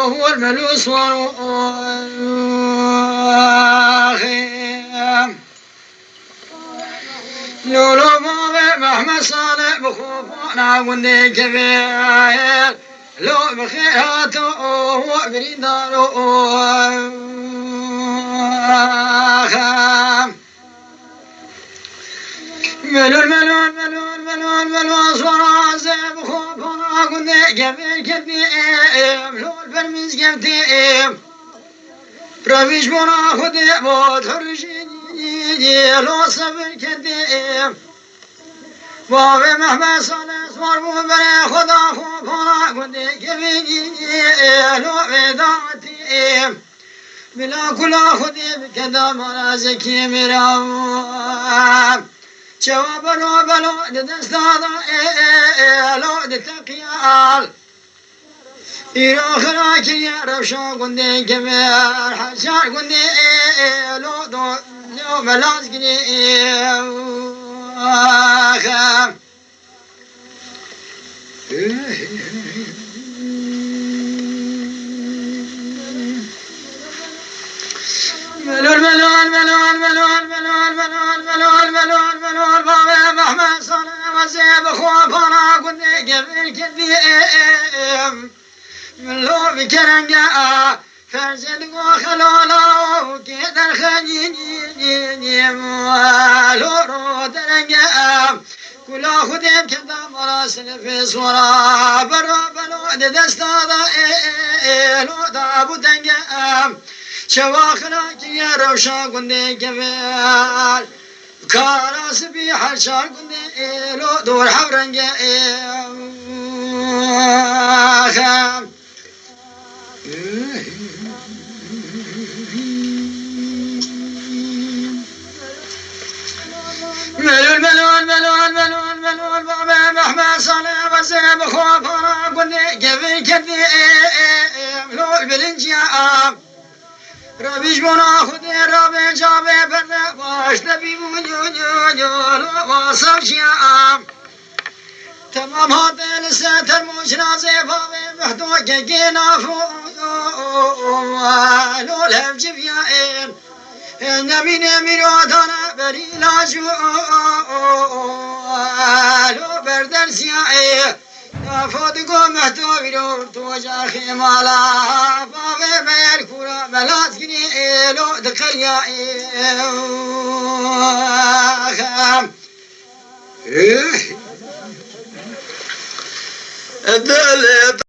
هو الملوس لولو بابا محمد صالح بخوفنا ودي كبير لو بخيراته هو بريدارو ملول صورا زي بخوفنا ودي كبير كبير لو البرمز كبير رفيش بنا خدي موت هرجيني لو صبر كديم بابي محمد صالح صور بنا خدا خوفنا خدي كبيني لو بداتي بلا كلا خدي بكدا مرازكي مرام شواب لو بلو دستادا لو دتقيال إيرو يا رشا قندي كبير حشا قندي لو دو لو بلاس قندي خام ملول بابا محمد صالح وزيب خوفنا قندي كبير كبير من لو بكرنجا فرزد وخلالا وكيدر خنيني لو رودرنجا كلا خديم كدا مراسل في صورا بلو دستادا لو دابو دنجا شواخنا كي روشا قندي كبير كاراس بي حرشا قندي لو دور حورنجا خام ملول بابا محمد صالح وزيب خوفنا قندي كبير كبير لو البلنجيا ربيش بنا خدي ربي جابي برنا باش نبي لو واصل شيا تمام هذا لساتر مش نازي فاضي محدود كينا لو لهم جبيائن نبي ودانا بري لاجو لو بردر سيائي فادقو محتوى لو توجه خمالا فاضي بيركورا بلاتكني لو دقيائي خام